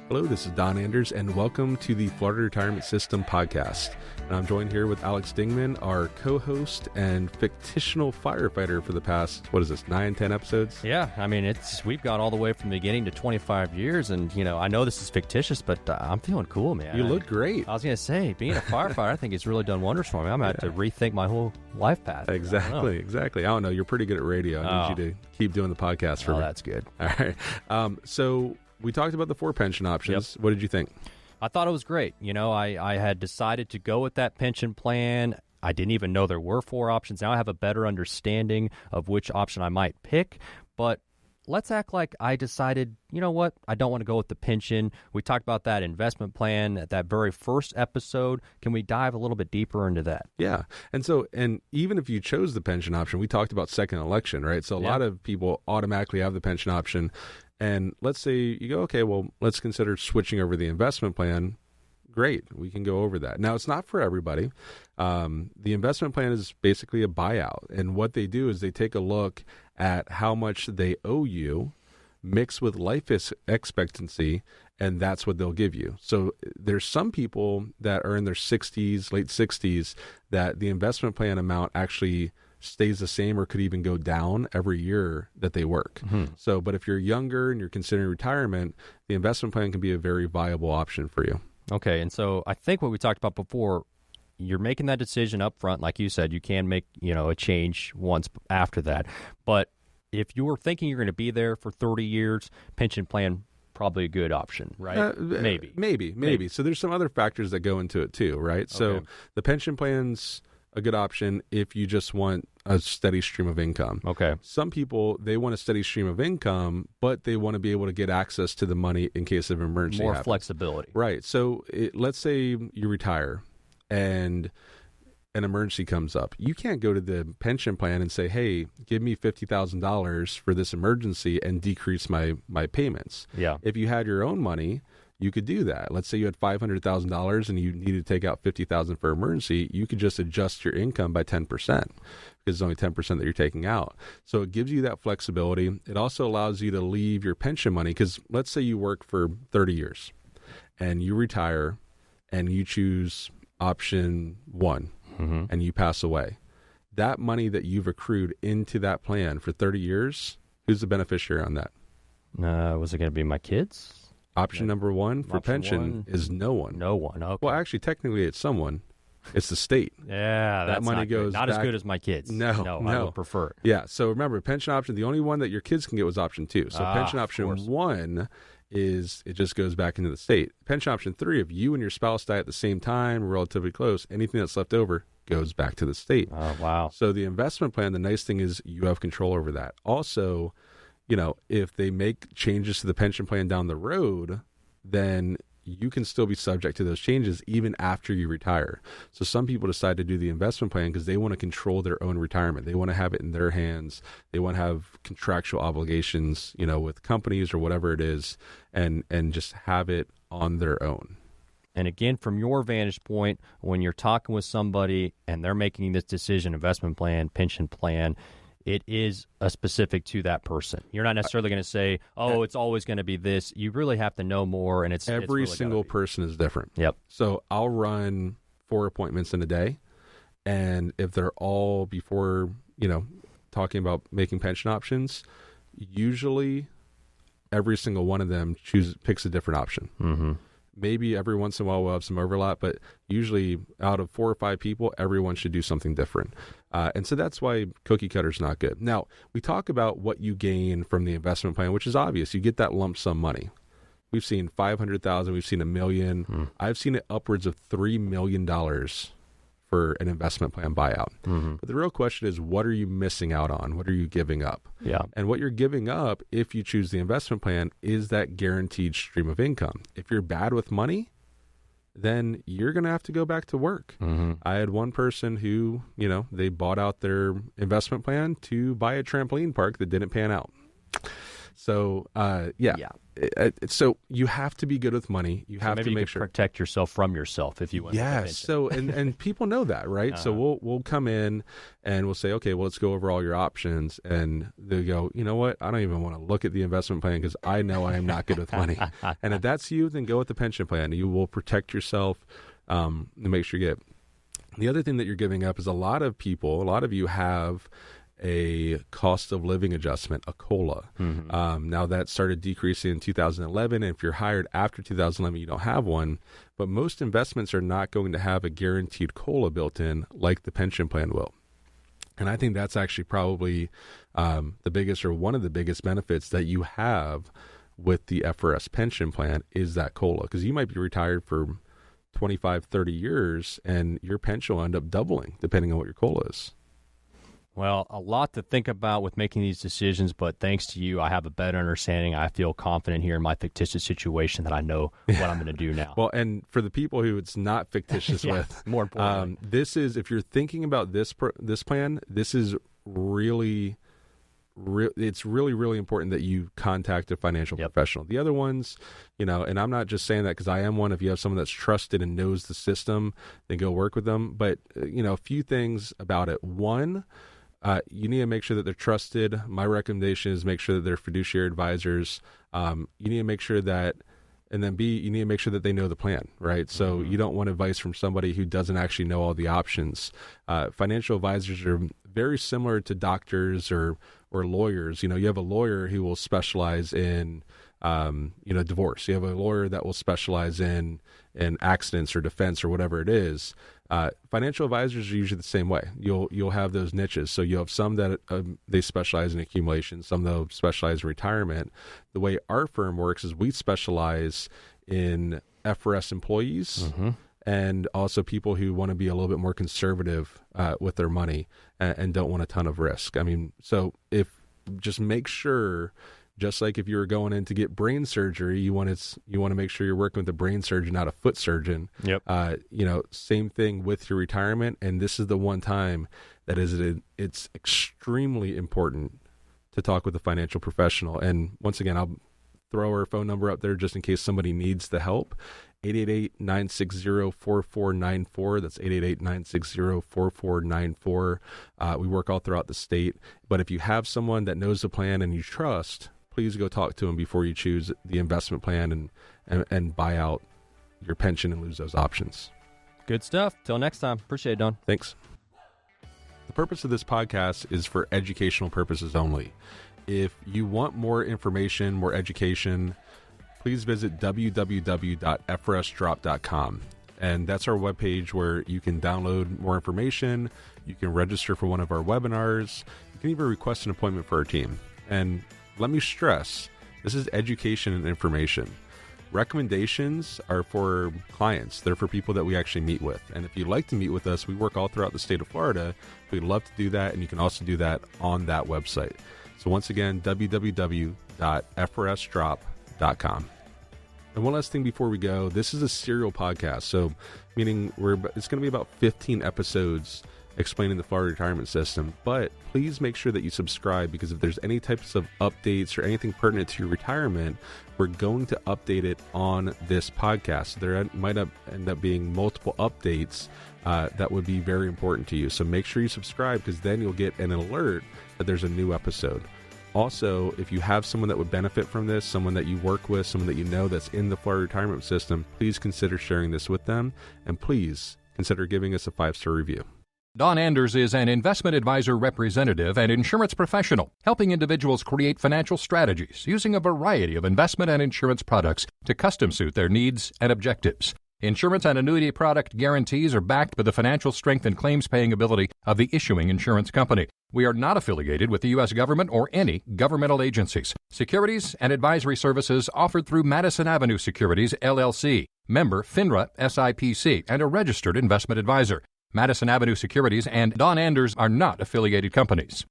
Hello, this is Don Anders, and welcome to the Florida Retirement System podcast. And I'm joined here with Alex Dingman, our co-host and fictional firefighter for the past, 9-10 episodes? Yeah, I mean, we've gone all the way from the beginning to 25 years, and, I know this is fictitious, but I'm feeling cool, man. You look great. I was going to say, being a firefighter, I think it's really done wonders for me. I'm going to have to rethink my whole life path. Exactly. I don't know. You're pretty good at radio. I need you to keep doing the podcast for me. Oh, that's good. All right. So we talked about the 4 pension options. Yep. What did you think? I thought it was great. I had decided to go with that pension plan. I didn't even know there were 4 options. Now I have a better understanding of which option I might pick. But let's act like I decided, you know what, I don't want to go with the pension. We talked about that investment plan at that very first episode. Can we dive a little bit deeper into that? Yeah. And even if you chose the pension option, we talked about second election, right? So a lot of people automatically have the pension option. And let's say you go, okay, well, let's consider switching over the investment plan. Great. We can go over that. Now, it's not for everybody. The investment plan is basically a buyout. And what they do is they take a look at how much they owe you, mixed with life expectancy, and that's what they'll give you. So there's some people that are in their 60s, late 60s, that the investment plan amount actually stays the same or could even go down every year that they work. Mm-hmm. So, but if you're younger and you're considering retirement, the investment plan can be a very viable option for you. Okay, and so I think what we talked about before, you're making that decision up front. Like you said, you can make, a change once after that. But if you're thinking you're going to be there for 30 years, pension plan, probably a good option, right? Maybe. So there's some other factors that go into it too, right? Okay. So the pension plan's a good option if you just want a steady stream of income. Okay. Some people, they want a steady stream of income, but they want to be able to get access to the money in case of emergency. More flexibility. Right. So let's say you retire and an emergency comes up. You can't go to the pension plan and say, hey, give me $50,000 for this emergency and decrease my payments. Yeah. If you had your own money, you could do that. Let's say you had $500,000 and you needed to take out $50,000 for emergency. You could just adjust your income by 10% because it's only 10% that you're taking out. So it gives you that flexibility. It also allows you to leave your pension money because let's say you work for 30 years and you retire and you choose option 1 and you pass away. That money that you've accrued into that plan for 30 years, who's the beneficiary on that? Was it going to be my kids? Option number 1 for pension is no one. No one. Okay. Well, actually, technically, it's someone. It's the state. Yeah, that money goes not back. As good as my kids. No, I would prefer it. Yeah. So remember, pension option. The only one that your kids can get was option 2. So pension option 1 is it just goes back into the state. Pension option 3, if you and your spouse die at the same time, relatively close, anything that's left over goes back to the state. Oh, wow. So the investment plan, the nice thing is you have control over that. Also, if they make changes to the pension plan down the road, then you can still be subject to those changes even after you retire. So some people decide to do the investment plan because they want to control their own retirement. They want to have it in their hands. They want to have contractual obligations, with companies or whatever it is, and just have it on their own. And again, from your vantage point, when you're talking with somebody and they're making this decision, investment plan, pension plan, it is a specific to that person. You're not necessarily going to say, oh, it's always going to be this. You really have to know more, and it's every really single person is different. Yep. So I'll run 4 appointments in a day, and if they're all before, talking about making pension options, usually every single one of them picks a different option. Mm-hmm. Maybe every once in a while we'll have some overlap, but usually out of 4 or 5 people, everyone should do something different. And so that's why cookie cutter is not good. Now, we talk about what you gain from the investment plan, which is obvious. You get that lump sum money. We've seen $500,000. We've seen $1 million. I've seen it upwards of $3 million for an investment plan buyout. Mm-hmm. But the real question is, what are you missing out on? What are you giving up? Yeah. And what you're giving up, if you choose the investment plan, is that guaranteed stream of income. If you're bad with money, then you're going to have to go back to work. Mm-hmm. I had one person who, they bought out their investment plan to buy a trampoline park that didn't pan out. So, so you have to be good with money. You have to make sure protect yourself from yourself if you want. Yeah. So, and people know that, right? Uh-huh. So we'll come in and we'll say, okay, well, let's go over all your options. And they go, you know what? I don't even want to look at the investment plan because I know I am not good with money. And if that's you, then go with the pension plan. You will protect yourself to make sure you get. The other thing that you're giving up is a lot of you have a cost of living adjustment, a COLA. Mm-hmm. Now that started decreasing in 2011. And if you're hired after 2011, you don't have one. But most investments are not going to have a guaranteed COLA built in like the pension plan will. And I think that's actually probably the biggest or one of the biggest benefits that you have with the FRS pension plan is that COLA. Because you might be retired for 25, 30 years and your pension will end up doubling depending on what your COLA is. Well, a lot to think about with making these decisions, but thanks to you, I have a better understanding. I feel confident here in my fictitious situation that I know what I'm going to do now. Well, and for the people who it's not fictitious with, more importantly, this is, if you're thinking about this plan, this is really important that you contact a financial professional. The other ones, and I'm not just saying that because I am one. If you have someone that's trusted and knows the system, then go work with them. But, a few things about it. One, you need to make sure that they're trusted. My recommendation is make sure that they're fiduciary advisors. You need to make sure that, and then B, you need to make sure that they know the plan, right? So you don't want advice from somebody who doesn't actually know all the options. Financial advisors are very similar to doctors or lawyers. You have a lawyer who will specialize in, divorce. You have a lawyer that will specialize in accidents or defense or whatever it is. Financial advisors are usually the same way. You'll have those niches. So you have some that they specialize in accumulation, some that specialize in retirement. The way our firm works is we specialize in FRS employees and also people who want to be a little bit more conservative with their money and don't want a ton of risk. I mean, so just make sure. Just like if you were going in to get brain surgery, you want to make sure you're working with a brain surgeon, not a foot surgeon. Yep. Same thing with your retirement. And this is the one time that it's extremely important to talk with a financial professional. And once again, I'll throw our phone number up there just in case somebody needs the help. 888-960-4494. That's 888-960-4494. We work all throughout the state. But if you have someone that knows the plan and you trust, please go talk to them before you choose the investment plan and buy out your pension and lose those options. Good stuff. Till next time. Appreciate it, Don. Thanks. The purpose of this podcast is for educational purposes only. If you want more information, more education, please visit www.frsdrop.com. And that's our webpage where you can download more information. You can register for one of our webinars. You can even request an appointment for our team. And let me stress, this is education and information. Recommendations are for clients. They're for people that we actually meet with. And if you'd like to meet with us, we work all throughout the state of Florida. We'd love to do that, and you can also do that on that website. So once again, www.frsdrop.com. And one last thing before we go, this is a serial podcast. So meaning it's going to be about 15 episodes explaining the Florida retirement system. But please make sure that you subscribe, because if there's any types of updates or anything pertinent to your retirement, we're going to update it on this podcast. So there might end up being multiple updates that would be very important to you. So make sure you subscribe, because then you'll get an alert that there's a new episode. Also, if you have someone that would benefit from this, someone that you work with, someone that you know that's in the Florida retirement system, please consider sharing this with them. And please consider giving us a 5-star review. Don Anders is an investment advisor representative and insurance professional, helping individuals create financial strategies using a variety of investment and insurance products to custom suit their needs and objectives. Insurance and annuity product guarantees are backed by the financial strength and claims-paying ability of the issuing insurance company. We are not affiliated with the U.S. government or any governmental agencies. Securities and advisory services offered through Madison Avenue Securities, LLC, member FINRA SIPC, and a registered investment advisor. Madison Avenue Securities and Don Anders are not affiliated companies.